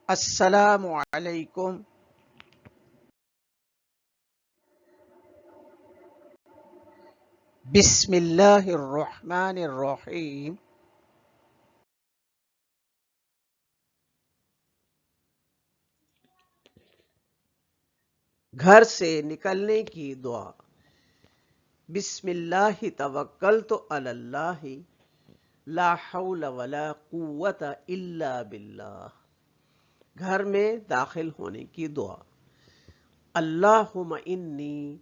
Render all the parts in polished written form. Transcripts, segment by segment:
अस्सलामु अलैकुम। बिस्मिल्लाहिर्रहमानिर्रहीम। घर से निकलने की दुआ। बिस्मिल्लाहि तवक्कलतु अलल्लाहि ला हौला वला कुव्वता इल्ला बिल्लाह। घर में दाखिल होने की दुआ। अल्लाहुम्मा इन्नी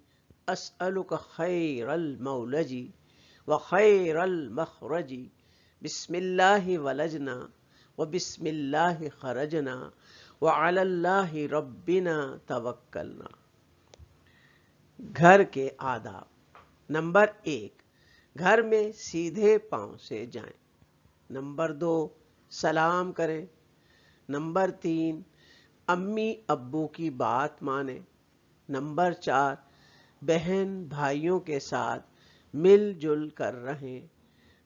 अस्अलुका खैरल मौलजी व खैरल मखरजी। बिस्मिल्लाहि वलजना व बिस्मिल्लाहि खरजना व अलल्लाहि रब्बिना तवक्कलना। घर के आदाब। नंबर 1, घर में सीधे पांव से जाएं। नंबर 2, सलाम करें। नंबर 3, अम्मी अब्बू की बात माने। नंबर 4, बहन भाइयों के साथ मिलजुल कर रहें।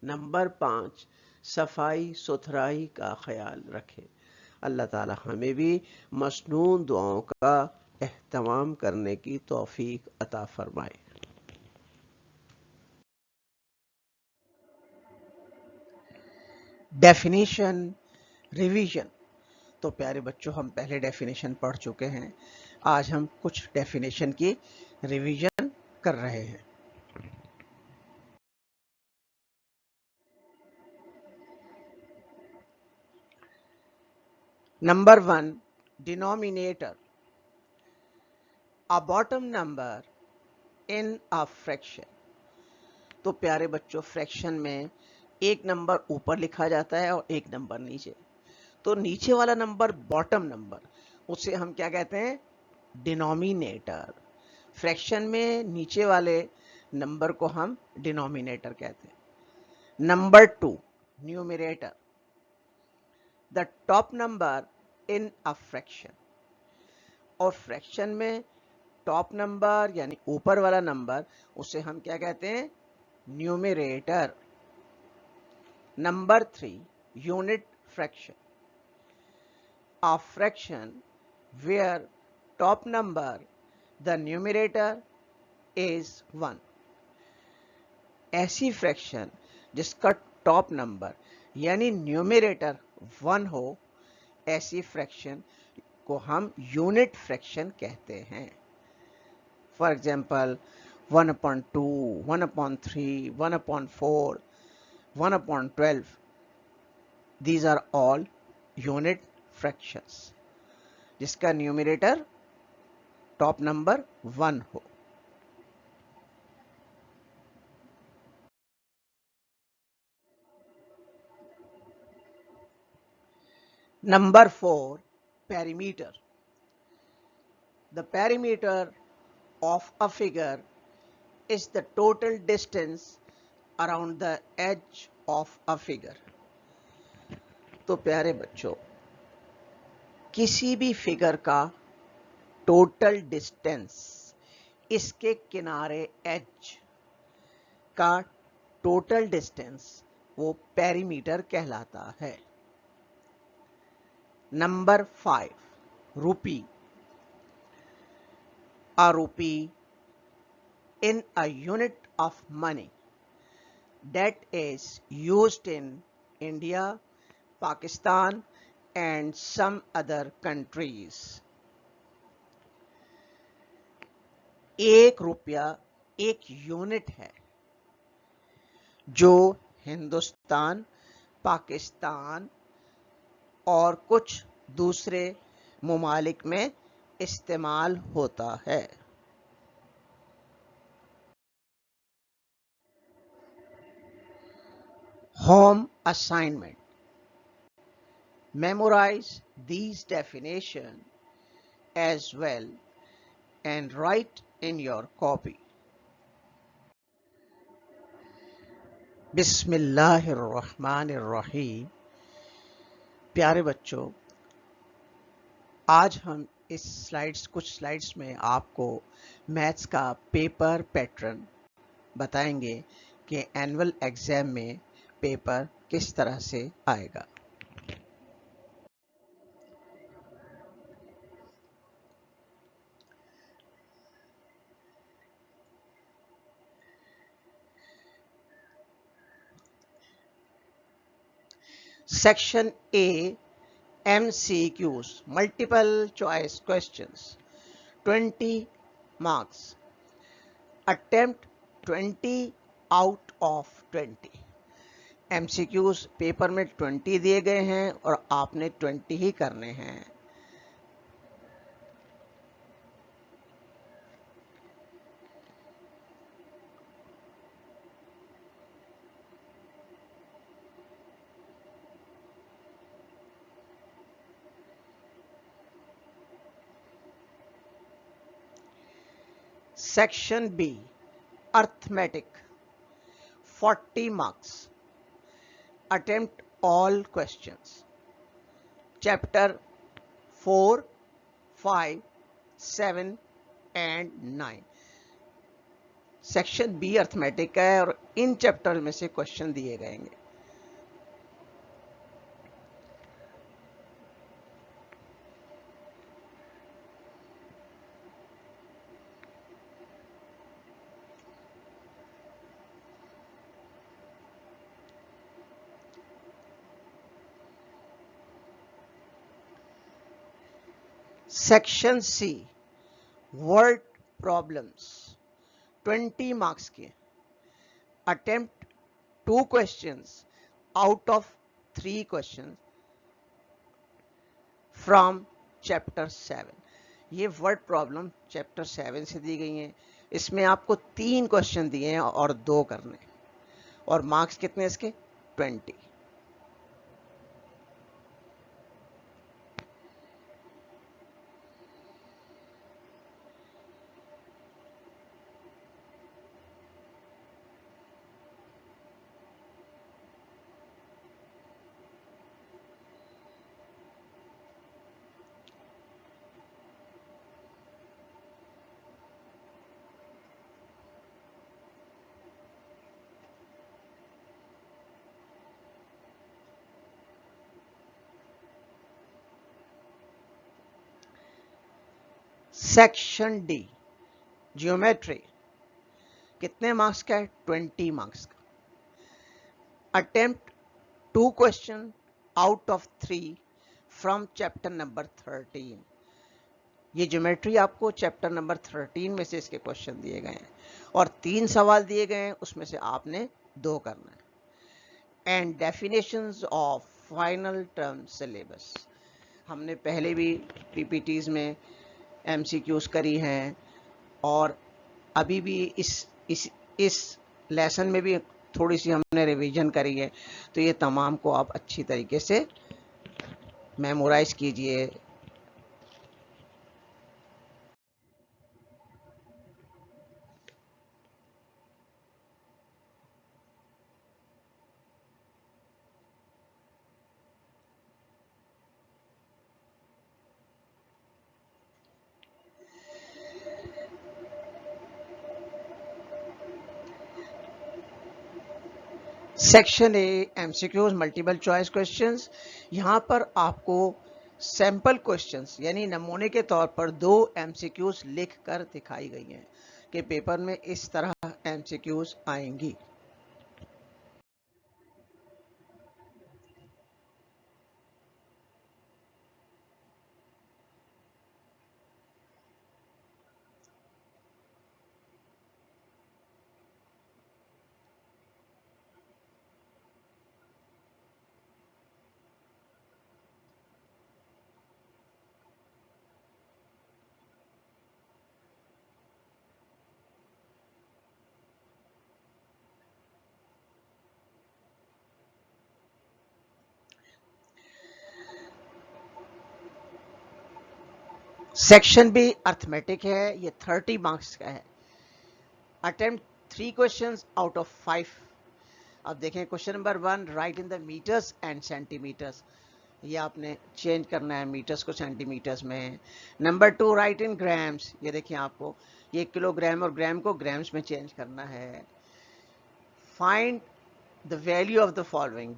नंबर 5, सफाई सुथराई का ख्याल रखें। अल्लाह ताला हमें भी मसनून दुआओं का एहतमाम करने की तौफीक अता फरमाए। Definition revision. तो प्यारे बच्चों, हम पहले डेफिनेशन पढ़ चुके हैं। आज हम कुछ डेफिनेशन की रिवीजन कर रहे हैं। Number 1, denominator, a bottom number in a fraction. तो प्यारे बच्चों, फ्रैक्शन में एक नंबर ऊपर लिखा जाता है और एक नंबर नीचे। तो नीचे वाला नंबर बॉटम नंबर, उसे हम क्या कहते हैं? डिनोमिनेटर। फ्रैक्शन में नीचे वाले नंबर को हम डिनोमिनेटर कहते हैं। Number 2, numerator, the top number in a fraction. और फ्रैक्शन में टॉप नंबर यानी ऊपर वाला नंबर, उसे हम क्या कहते हैं? Numerator. Number 3, unit fraction, a fraction where top number the numerator is 1। ऐसी फ्रैक्शन जिसका टॉप नंबर यानी न्यूमरेटर 1 हो, ऐसी फ्रैक्शन को हम यूनिट फ्रैक्शन कहते हैं। For example 1/2, 1/3, 1/4, 1/12, these are all unit fractions जिसका न्यूमरेटर टॉप नंबर 1 हो। Number 4, perimeter. The perimeter of a figure is the total distance around the edge of a figure। तो प्यारे बच्चों, किसी भी फिगर का टोटल डिस्टेंस, इसके किनारे एज का टोटल डिस्टेंस, वो पेरीमीटर कहलाता है। नंबर 5, रूपी। A rupee in a unit of money that is used in India, Pakistan and some other countries। एक रुपया एक यूनिट है जो हिंदुस्तान, पाकिस्तान और कुछ दूसरे मुमालिक में इस्तेमाल होता है। Home assignment, memorize these definitions as well and write in your copy। बिस्मिल्लाहिर्रहमानिर्रहीम। प्यारे बच्चों, आज हम कुछ स्लाइड्स में आपको मैथ्स का पेपर पैटर्न बताएंगे कि एनुअल एग्जाम में पेपर किस तरह से आएगा। Section A MCQs, multiple choice questions, 20 marks. Attempt 20 out of 20. MCQs paper में 20 दिए गए हैं और आपने 20 ही करने हैं। Section B, arithmetic, 40 marks. Attempt all questions. Chapter 4, 5, 7 and 9. Section B arithmetic का है और इन चैप्टर में से क्वेश्चन दिए गएंगे। Section C, word problems, 20 marks के। Attempt 2 questions out of 3 questions from chapter 7। ये वर्ड प्रॉब्लम चैप्टर 7 से दी गई हैं। इसमें आपको 3 क्वेश्चन दिए हैं और 2 करने, और मार्क्स कितने इसके? 20। सेक्शन डी, ज्योमेट्री, कितने मार्क्स का है? 20 मार्क्स का। Attempt 2 question out of 3 from chapter number 13। ये ज्योमेट्री आपको चैप्टर नंबर 13 में से इसके क्वेश्चन दिए गए हैं और 3 सवाल दिए गए हैं, उसमें से आपने 2 करना है। And definitions of final term syllabus, हमने पहले भी पीपीटीज में MCQs करी हैं और अभी भी इस लेसन में भी थोड़ी सी हमने रिवीजन करी है, तो ये तमाम को आप अच्छी तरीके से मेमोराइज कीजिए। Section A MCQs, multiple choice questions. यहाँ पर आपको सैंपल क्वेश्चंस यानी नमूने के तौर पर 2 MCQs लिख कर दिखाई गई हैं कि पेपर में इस तरह MCQs आएंगी। सेक्शन बी अर्थमेटिक है, ये 30 मार्क्स का है। Attempt 3 questions out of 5। अब देखें question number 1, write in the metres and centimetres. ये आपने चेंज करना है मीटर्स को सेंटीमीटर्स में। Number 2, write in grams. ये देखिए आपको ये किलोग्राम और ग्राम को ग्राम्स में चेंज करना है। Find the value of the following,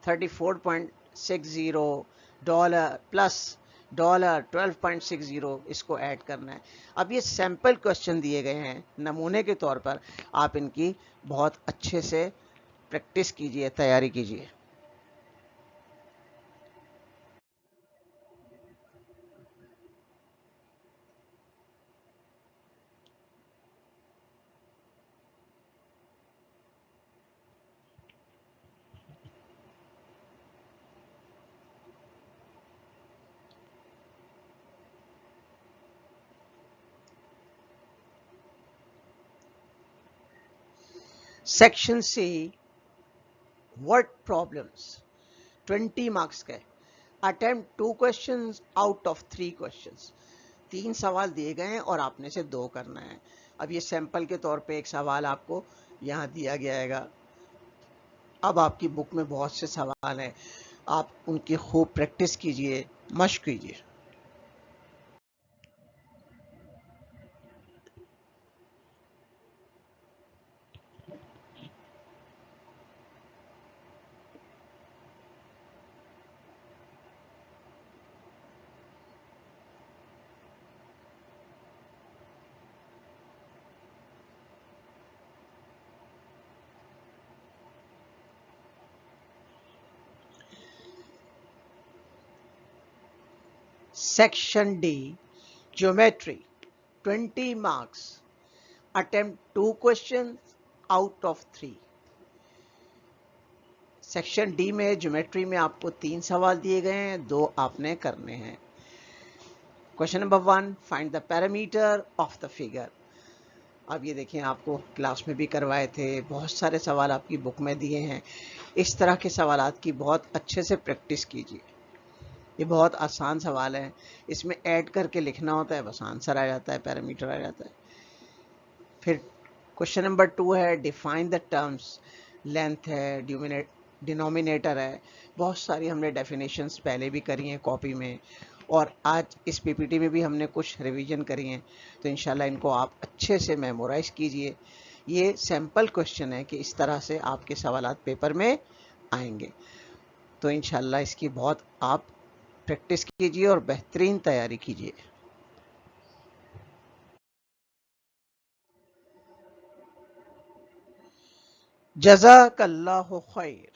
$34.60, dollar plus dollar 12.60, इसको ऐड करना है। अब ये सैंपल क्वेश्चन दिए गए हैं नमूने के तौर पर, आप इनकी बहुत अच्छे से प्रैक्टिस कीजिए, तैयारी कीजिए। Section C word problems 20 marks के। Attempt 2 questions out of 3 questions. 3 सवाल दिए गए हैं और आपने से 2 करना है। अब ये सैंपल के तौर पे एक सवाल आपको यहाँ दिया गया है। अब आपकी बुक में बहुत से सवाल हैं, आप उनकी खूब प्रैक्टिस कीजिए, मश्क कीजिए। Section D geometry 20 marks. Attempt 2 question out of 3। Section D में ज्योमेट्री में आपको 3 सवाल दिए गए हैं, 2 आपने करने हैं। Question number 1, find the parameter of the figure. अब ये देखें, आपको क्लास में भी करवाए थे, बहुत सारे सवाल आपकी बुक में दिए हैं। इस तरह के सवालात की बहुत अच्छे से प्रैक्टिस कीजिए। ये बहुत आसान सवाल है, इसमें ऐड करके लिखना होता है, बस आंसर आ जाता है, पैरामीटर आ जाता है। फिर क्वेश्चन नंबर 2 है डिफाइन द टर्म्स। लेंथ है, डिनोमिनेटर है, बहुत सारी हमने डेफिनेशंस पहले भी करी हैं कॉपी में, और आज इस पीपीटी में भी हमने कुछ रिवीजन करी हैं। तो इंशाल्लाह इनको आप अच्छे से मेमोराइज कीजिए। ये सैम्पल क्वेश्चन है कि इस तरह से आपके सवालात पेपर में आएंगे। तो इंशाल्लाह इसकी बहुत आप प्रैक्टिस कीजिए और बेहतरीन तैयारी कीजिए। जज़ाकल्लाहु खैर।